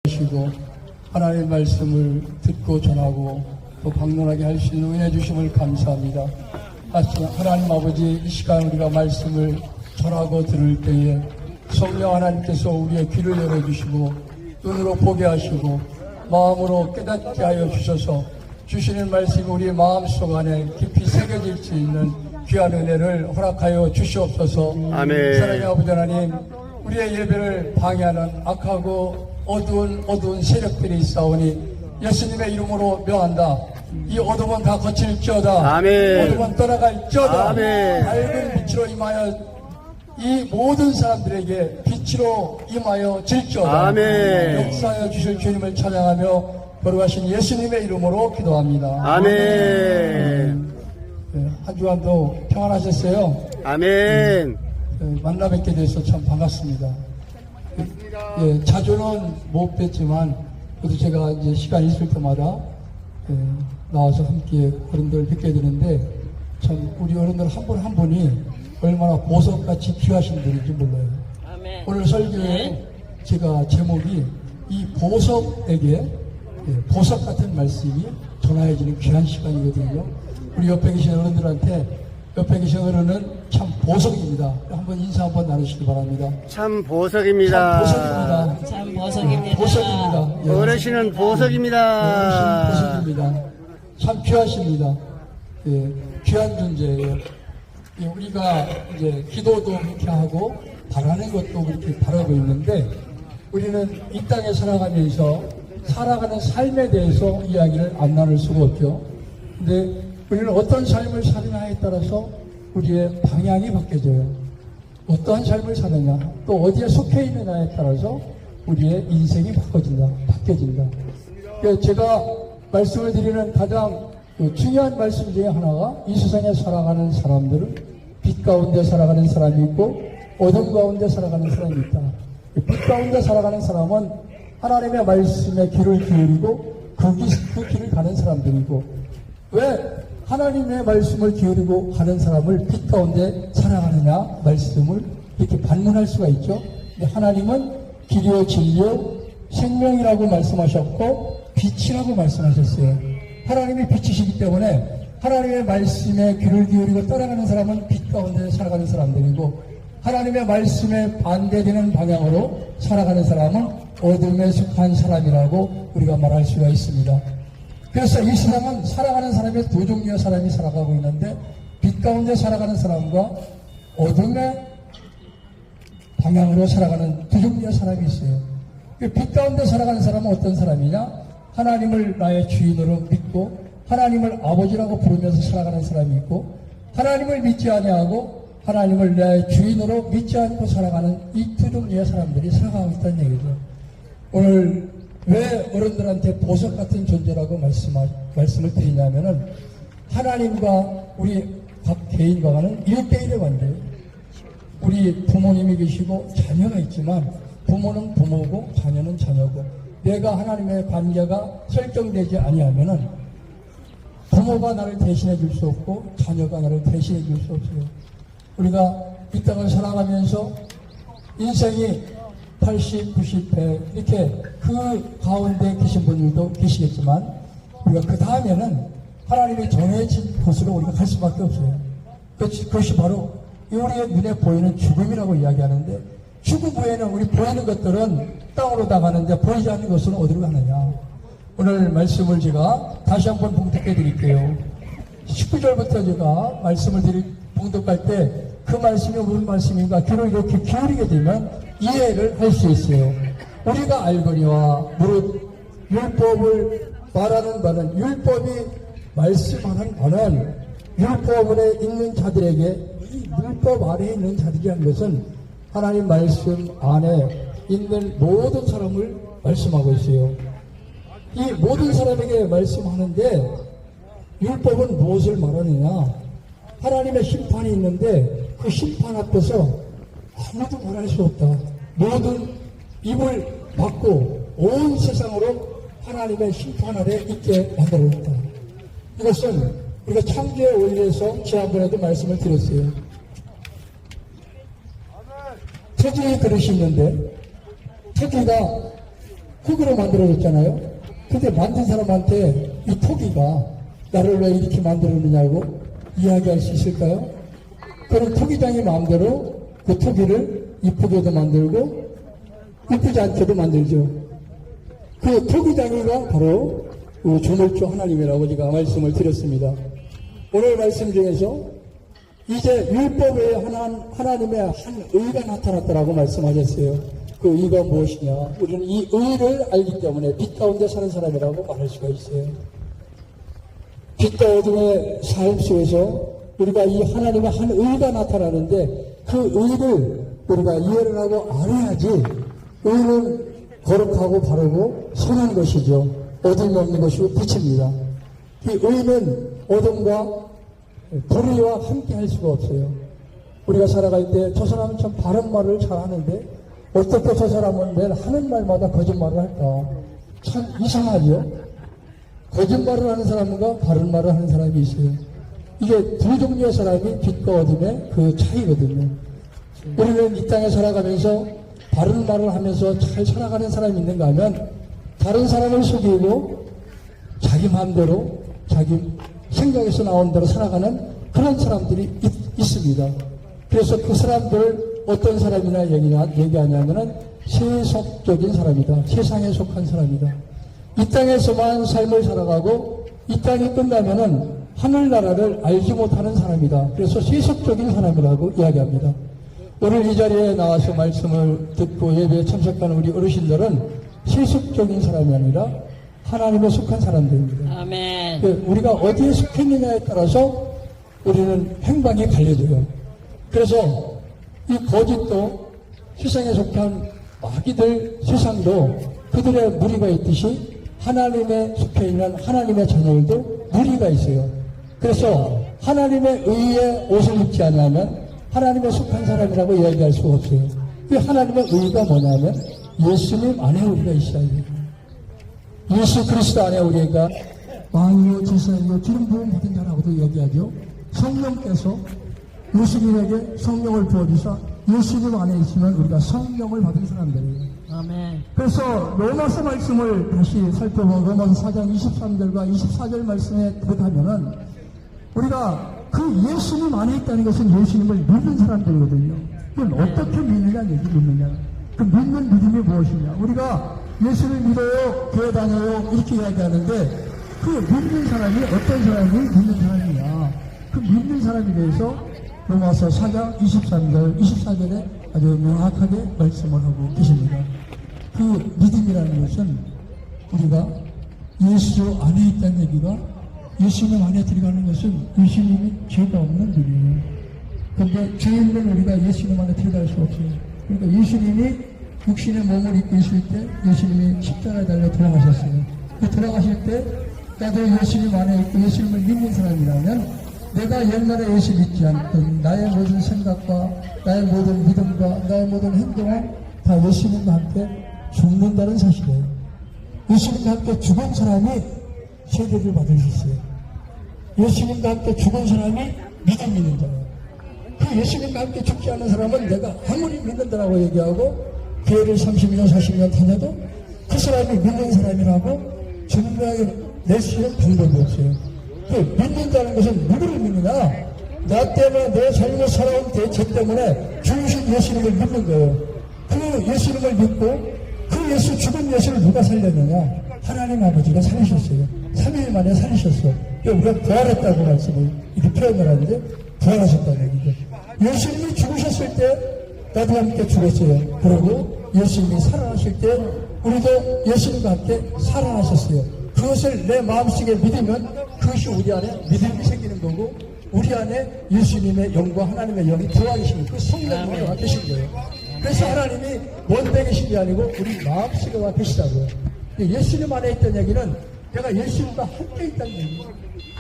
하시고 하나님의 말씀을 듣고 전하고 또 방문하게 할 수 있는 은혜 주심을 감사합니다. 하나님 아버지, 이 시간 우리가 말씀을 전하고 들을 때에 성령 하나님께서 우리의 귀를 열어주시고 눈으로 보게 하시고 마음으로 깨닫게 하여 주셔서 주시는 말씀이 우리의 마음속 안에 깊이 새겨질 수 있는 귀한 은혜를 허락하여 주시옵소서. 아멘. 사랑의 아버지 하나님, 우리의 예배를 방해하는 악하고 어두운 세력들이 있사오니 예수님의 이름으로 명한다. 이 어둠은 다 거칠지어다. 아멘. 어둠은 떠나갈지어다. 아멘. 밝은 빛으로 임하여 이 모든 사람들에게 빛으로 임하여 질지어다. 아멘. 역사하여 주실 주님을 찬양하며 거룩하신 예수님의 이름으로 기도합니다. 아멘. 한 주간도 평안하셨어요? 아멘. 만나 뵙게 돼서 참 반갑습니다. 자주는 못 뵀지만 그래도 제가 이제 시간 있을 때마다 나와서 함께 어른들 뵙게 되는데 참 우리 어른들 한 분 한 분이 얼마나 보석같이 귀하신 분인지 몰라요. 아멘. 오늘 설교에 제가 제목이 이 보석에게 보석 같은 말씀이 전하여지는 귀한 시간이거든요. 우리 옆에 계신 어른들한테 옆에 계신 어른은 참 보석입니다. 한번 인사 한번 나누시기 바랍니다. 참 보석입니다. 참 보석입니다. 참 보석입니다. 보석입니다. 예. 어르신은 보석입니다. 어르신 보석입니다. 참 귀하십니다. 예, 귀한 존재예요. 예, 우리가 이제 기도도 그렇게 하고 바라는 것도 그렇게 바라고 있는데 우리는 이 땅에 살아가면서 살아가는 삶에 대해서 이야기를 안 나눌 수가 없죠. 근데 우리는 어떤 삶을 사느냐에 따라서 우리의 방향이 바뀌어져요. 어떠한 삶을 사느냐, 또 어디에 속해 있느냐에 따라서 우리의 인생이 바뀌어진다. 그래서 제가 말씀을 드리는 가장 중요한 말씀 중에 하나가 이 세상에 살아가는 사람들은 빛 가운데 살아가는 사람이 있고 어둠 가운데 살아가는 사람이 있다. 빛 가운데 살아가는 사람은 하나님의 말씀에 귀를 기울이고 그 길을 가는 사람들이고, 왜 하나님의 말씀을 기울이고 가는 사람을 빛 가운데 살아가느냐 말씀을 이렇게 반문할 수가 있죠. 근데 하나님은 길이요 진리요 생명이라고 말씀하셨고 빛이라고 말씀하셨어요. 하나님이 빛이시기 때문에 하나님의 말씀에 귀를 기울이고 따라가는 사람은 빛 가운데 살아가는 사람들이고, 하나님의 말씀에 반대되는 방향으로 살아가는 사람은 어둠에 속한 사람이라고 우리가 말할 수가 있습니다. 그래서 이 세상은 살아가는 사람의 두 종류의 사람이 살아가고 있는데 빛 가운데 살아가는 사람과 어둠의 방향으로 살아가는 두 종류의 사람이 있어요. 빛 가운데 살아가는 사람은 어떤 사람이냐? 하나님을 나의 주인으로 믿고 하나님을 아버지라고 부르면서 살아가는 사람이 있고, 하나님을 믿지 아니하고 하나님을 나의 주인으로 믿지 않고 살아가는 이 두 종류의 사람들이 살아가고 있다는 얘기죠. 오늘 왜 어른들한테 보석 같은 존재라고 말씀을 드리냐면은 하나님과 우리 각 개인과는 1대1의 관계예요. 우리 부모님이 계시고 자녀가 있지만 부모는 부모고 자녀는 자녀고, 내가 하나님의 관계가 설정되지 아니하면은 부모가 나를 대신해 줄 수 없고 자녀가 나를 대신해 줄 수 없어요. 우리가 이 땅을 살아가면서 인생이 80, 90, 100 이렇게 그 가운데 계신 분들도 계시겠지만 우리가 그 다음에는 하나님이 정해진 곳으로 우리가 갈 수밖에 없어요. 그것이 바로 우리의 눈에 보이는 죽음이라고 이야기하는데, 죽음 후에는 우리 보이는 것들은 땅으로 다 가는데 보이지 않는 것은 어디로 가느냐. 오늘 말씀을 제가 다시 한번 봉독해 드릴게요. 19절부터 제가 말씀을 봉독할 때 그 말씀이 무슨 말씀인가 귀를 이렇게 기울이게 되면 이해를 할 수 있어요. 우리가 알거니와 무릇 율법을 말하는 바는 율법이 말씀하는 바는 율법 안에 있는 자들에게, 이 율법 아래에 있는 자들이라는 것은 하나님 말씀 안에 있는 모든 사람을 말씀하고 있어요. 이 모든 사람에게 말씀하는데 율법은 무엇을 말하느냐? 하나님의 심판이 있는데 그 심판 앞에서 아무도 말할 수 없다. 모든 입을 막고 온 세상으로 하나님의 심판 아래 있게 만들어졌다. 이것은 우리가 창조의 원리에서 지난번에도 말씀을 드렸어요. 토끼의 그릇이 있는데 토끼가 흙으로 만들어졌잖아요. 근데 만든 사람한테 이 토기가 나를 왜 이렇게 만들었느냐고 이야기할 수 있을까요? 그럼 토기장이 마음대로 그 토기를 이쁘게도 만들고 이쁘지 않게도 만들죠. 그 토기장이가 바로 그 조물주 하나님이라고 제가 말씀을 드렸습니다. 오늘 말씀 중에서 이제 율법 외에 하나님의 한 의가 나타났다라고 말씀하셨어요. 그 의가 무엇이냐? 우리는 이 의를 알기 때문에 빛 가운데 사는 사람이라고 말할 수가 있어요. 빛과 어둠의 삶 속에서 우리가 이 하나님의 한 의가 나타나는데 그 의를 우리가 이해를 하고 알아야지 의는 거룩하고 바르고 선한 것이죠. 어둠이 없는 것이 빛입니다. 이 의는 어둠과 불의와 함께 할 수가 없어요. 우리가 살아갈 때 저 사람은 참 바른 말을 잘 하는데 어떻게 저 사람은 매일 하는 말마다 거짓말을 할까? 참 이상하죠? 거짓말을 하는 사람과 바른 말을 하는 사람이 있어요. 이게 두 종류의 사람이 빛과 어둠의 그 차이거든요. 우리는 이 땅에 살아가면서 바른 말을 하면서 잘 살아가는 사람이 있는가 하면 다른 사람을 속이고 자기 마음대로 자기 생각에서 나온 대로 살아가는 그런 사람들이 있습니다. 그래서 그 사람들을 어떤 사람이나 얘기하냐면은 세속적인 사람이다. 세상에 속한 사람이다. 이 땅에서만 삶을 살아가고 이 땅이 끝나면은 하늘나라를 알지 못하는 사람이다. 그래서 세속적인 사람이라고 이야기합니다. 오늘 이 자리에 나와서 말씀을 듣고 예배에 참석하는 우리 어르신들은 세속적인 사람이 아니라 하나님에 속한 사람들입니다. 아멘. 우리가 어디에 속했느냐에 따라서 우리는 행방이 갈려져요. 그래서 이 거짓도 세상에 속한 마귀들 세상도 그들의 무리가 있듯이 하나님에 속해 있는 하나님의 자녀들도 무리가 있어요. 그래서 하나님의 의에 옷을 입지 않으면 하나님에 속한 사람이라고 이야기할 수가 없어요. 그 하나님의 의가 뭐냐면 예수님 안에 우리가 있어야 돼요. 예수 그리스도 안에 우리가 왕이요 제사이요 기름 부음 받은 자라고도 이야기하죠. 성령께서 예수님에게 성령을 부어주사 예수님 안에 있으면 우리가 성령을 받은 사람들이에요. 아멘. 그래서 로마서 말씀을 다시 살펴보면 로마서 4장 23절과 24절 말씀에 들어가면은 우리가 그 예수님 안에 있다는 것은 예수님을 믿는 사람들이거든요. 그건 어떻게 믿느냐 믿느냐. 그 믿는 믿음이 무엇이냐. 우리가 예수를 믿어요, 교회 다녀요 이렇게 이야기하는데 그 믿는 사람이 어떤 사람이 믿는 사람이냐. 그 믿는 사람에 대해서 로마서 4장 23절, 24절에 아주 명확하게 말씀을 하고 계십니다. 그 믿음이라는 것은 우리가 예수 안에 있다는 얘기가 예수님 안에 들어가는 것은 예수님이 죄가 없는 분이에요. 그런데 죄 있는 우리가 예수님 안에 들어갈 수 없어요. 그러니까 예수님이 육신의 몸을 입고 있을 때 예수님이 십자가에 달려 돌아가셨어요. 그 돌아가실 때 나도 예수님 안에 있고 예수님을 믿는 사람이라면 내가 옛날에 예수 믿지 않던 나의 모든 생각과 나의 모든 믿음과 나의 모든 행동은 다 예수님과 함께 죽는다는 사실이에요. 예수님과 함께 죽은 사람이 세례를 받을 수 있어요. 예수님과 함께 죽은 사람이 믿음 믿는 자예요. 그 예수님과 함께 죽지 않은 사람은 내가 아무리 믿는다라고 얘기하고 교회를 30년 40년 다녀도 그 사람이 믿는 사람이라고 증명낼 수 있는 방법이 없어요. 그 믿는다는 것은 누구를 믿느냐? 나 때문에 내 삶을 살아온 죄 때문에 죽으신 예수님을 믿는 거예요. 그 예수님을 믿고 그 예수 죽은 예수를 누가 살렸느냐? 하나님 아버지가 살리셨어요. 3일 만에 살리셨어. 우리가 부활했다고 말씀을 이렇게 표현을 하는데 부활하셨다는 얘기죠. 예수님이 죽으셨을 때 나도 함께 죽었어요. 그리고 예수님이 살아나실 때 우리도 예수님과 함께 살아나셨어요. 그것을 내 마음속에 믿으면 그것이 우리 안에 믿음이 생기는 거고 우리 안에 예수님의 영과 하나님의 영이 들어와 계시는 그 성령이 와 계신 거예요. 그래서 하나님이 먼데 계신 게 아니고 우리 마음속에 와 계시다고요. 예수님 안에 있다는 얘기는 내가 예수님과 함께 있다는 얘기예요.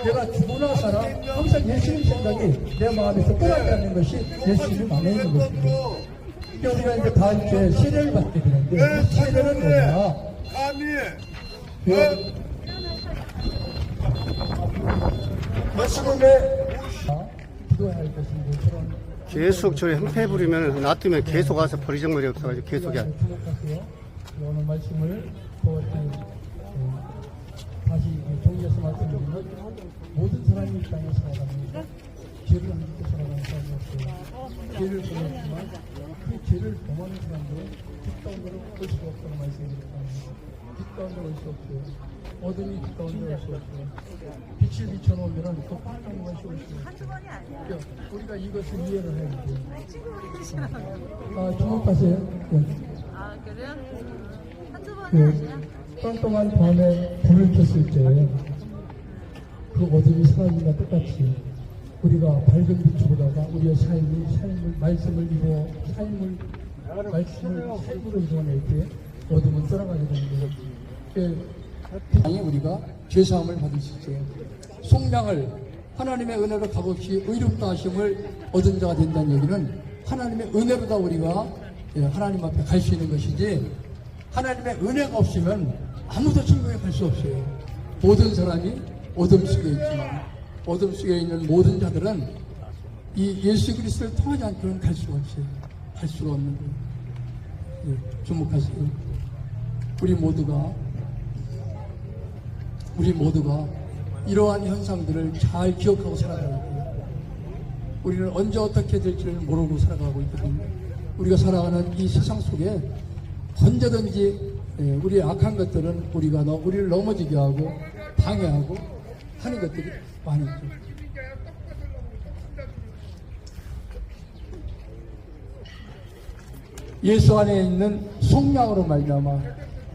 내가 죽으나 살아 항상 예수님 생각이 내 마음에서 떠나지 않는 것이 예수님 안에 있는 것입니다. 우리가 이제 다음 주에 세례를 받게 되는데 이 세례는 뭐냐? 예수님의 기도해야 할 것인데 그런 계속 저희 행패 부리면 놔두면 계속 와서 버리장머리 없어가지고 계속 주목하세요. 오늘 말씀을 또 다시 종교에서 말씀드리면 모든 사람이 이 땅에 살아가면서 죄를 안 짓고 살아가는 사람이 없어요. 죄를 범했지만 그 죄를 범하는 사람들은 빛 가운데로 올 수가 없다는 말씀드렸습니다. 빛 가운데 올 수 없어요. 어둠이 빛 가운데 올 수 없어요. 빛을 비춰놓으면 그 빛나는 것이 올 수 없어요. 그러니까 우리가 이것을 이해를 해야 돼요. 주목하세요. 아, 그래요? 한두 번이 그 아니야? 깜깜한 밤에 불을 켰을 때 그 어둠이 사라진과 똑같이 우리가 밝은 빛으로다가 우리의 삶을 말씀을 이루어 삶으로 이루어낼 때 어둠은 떠나가게 되는 거죠. 아니 우리가 죄사함을 받을 수 있어요. 속량을 하나님의 은혜로 값없이 의롭다 하심을 얻은 자가 된다는 얘기는 하나님의 은혜로다 우리가 하나님 앞에 갈 수 있는 것이지 하나님의 은혜가 없으면 아무도 천국에 갈 수 없어요. 모든 사람이 어둠 속에 있지만 어둠 속에 있는 모든 자들은 이 예수 그리스도를 통하지 않고는 갈 수가 없어요. 갈 수가 없는 거예요. 주목하세요. 우리 모두가 이러한 현상들을 잘 기억하고 살아가야 돼요. 우리는 언제 어떻게 될지를 모르고 살아가고 있거든요. 우리가 살아가는 이 세상 속에 언제든지 우리의 악한 것들은 우리를 넘어지게 하고 방해하고 하는 것들이 많이 있죠. 예수 안에 있는 속량으로 말미암아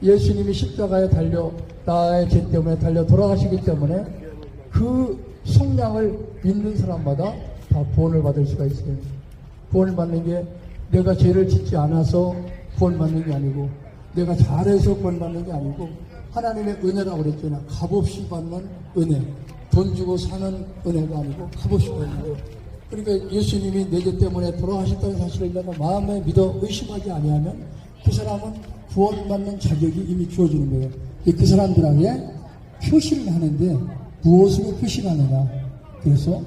예수님이 십자가에 달려 나의 죄 때문에 달려 돌아가시기 때문에 그 속량을 믿는 사람마다 다 구원을 받을 수가 있어요. 구원을 받는 게 내가 죄를 짓지 않아서 구원받는 게 아니고 내가 잘해서 구원받는 게 아니고 하나님의 은혜라고 그랬잖아요. 값없이 받는 은혜. 돈 주고 사는 은혜가 아니고 값없이 받는 거예요. 그러니까 예수님이 내 죄 때문에 돌아가셨다는 사실을 내가 마음에 믿어 의심하지 아니하면 그 사람은 구원받는 자격이 이미 주어지는 거예요. 그 사람들에게 표시를 하는데 무엇으로 표시를 하느냐. 그래서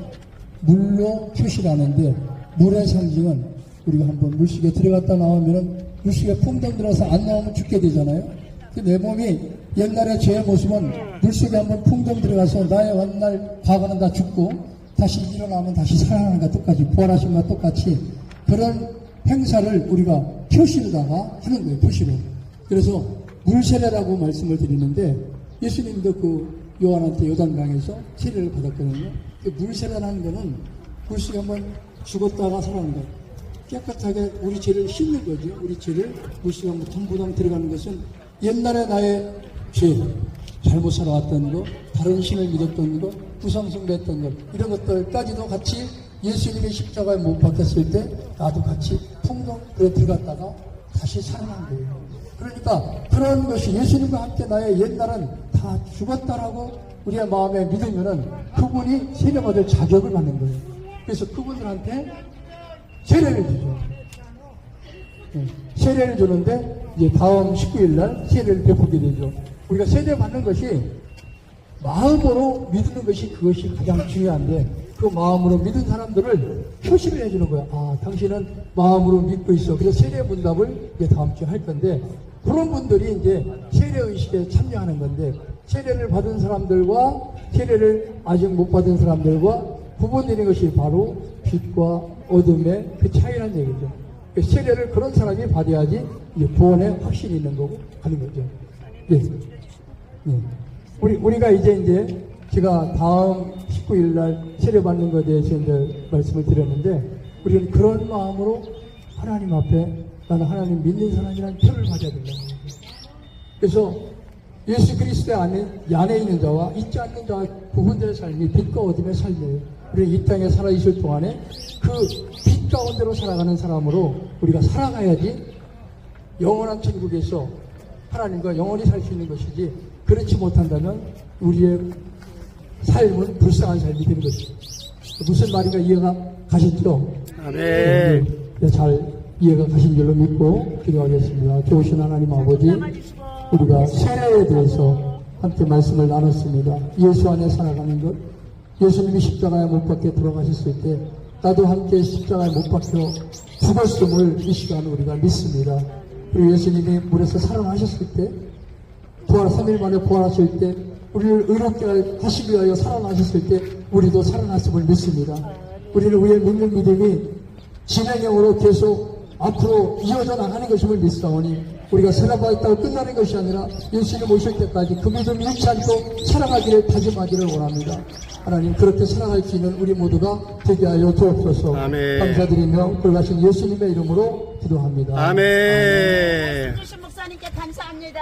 물로 표시를 하는데 물의 상징은 우리가 한번 물속에 들어갔다 나오면은 물속에 풍덩 들어서 안 나오면 죽게 되잖아요. 내 몸이 옛날의 죄의 모습은 물속에 한번 풍덩 들어가서 나의 완날 과거는 다 죽고 다시 일어나면 다시 살아나는 것과 똑같이 부활하신 것과 똑같이 그런 행사를 우리가 표시로다가 하는 거예요. 표시로. 그래서 물세례라고 말씀을 드리는데 예수님도 그 요한한테 요단강에서 세례를 받았거든요. 그 물세례라는 거는 물속에 한번 죽었다가 살아나는 거예요. 깨끗하게 우리 죄를 씻는 거죠. 우리 죄를 물속에 한번 덤보당 들어가는 것은 옛날에 나의 죄, 잘못 살아왔던 것, 다른 신을 믿었던 것, 부상숭배했던 것 이런 것들까지도 같이 예수님의 십자가에 못 박혔을 때 나도 같이 풍덩 그래 들어갔다가 다시 살아난 거예요. 그러니까 그런 것이 예수님과 함께 나의 옛날은 다 죽었다라고 우리의 마음에 믿으면은 그분이 세례받을 자격을 받는 거예요. 그래서 그분들한테 세례를 주죠. 세례를 주는데 이제 다음 19일 날 세례를 베풀게 되죠. 우리가 세례 받는 것이 마음으로 믿는 것이 그것이 가장 중요한데 그 마음으로 믿은 사람들을 표시를 해주는 거야. 아, 당신은 마음으로 믿고 있어. 그래서 세례 문답을 이제 다음 주에 할 건데 그런 분들이 이제 세례 의식에 참여하는 건데 세례를 받은 사람들과 세례를 아직 못 받은 사람들과 구분되는 것이 바로 빛과 어둠의 그 차이라는 얘기죠. 세례를 그런 사람이 받아야지 이제 구원의 확신이 있는 거고 하는 거죠. 네. 네. 우리가 이제 제가 다음 19일 날 세례 받는 것에 대해서 이제 말씀을 드렸는데 우리는 그런 마음으로 하나님 앞에 나는 하나님 믿는 사람이라는 표를 가져야 된다는 거죠. 그래서 예수 그리스도 안에 있는 자와 있지 않는 자와 구분되는 삶이 빛과 어둠의 삶이에요. 우리 이 땅에 살아있을 동안에 그 빛 가운데로 살아가는 사람으로 우리가 살아가야지 영원한 천국에서 하나님과 영원히 살 수 있는 것이지 그렇지 못한다면 우리의 삶은 불쌍한 삶이 되는 것이죠. 무슨 말인가 이해가 가시죠? 아멘. 네, 잘 이해가 가신 줄로 믿고 기도하겠습니다. 좋으신 하나님 아버지, 우리가 세례에 대해서 함께 말씀을 나눴습니다. 예수 안에 살아가는 것, 예수님이 십자가에 못 박혀 돌아가셨을 때 나도 함께 십자가에 못 박혀 죽었음을 이 시간 우리가 믿습니다. 그리고 예수님이 물에서 살아나셨을 때 부활 3일 만에 부활하실 때 우리를 의롭게 하시기 위하여 살아나셨을 때 우리도 살아났음을 믿습니다. 우리는 우리의 믿는 믿음이 진행형으로 계속 앞으로 이어져 나가는 것임을 믿사오니 우리가 살아봤다고 끝나는 것이 아니라 예수님 오실 때까지 그 믿음 잃지 않고 살아가기를 다짐하기를 원합니다. 하나님 그렇게 살아갈 수 있는 우리 모두가 되게 하여 주옵소서. 아멘. 감사드리며 돌아가신 예수님의 이름으로 기도합니다. 아멘. 주신 목사님께 감사합니다.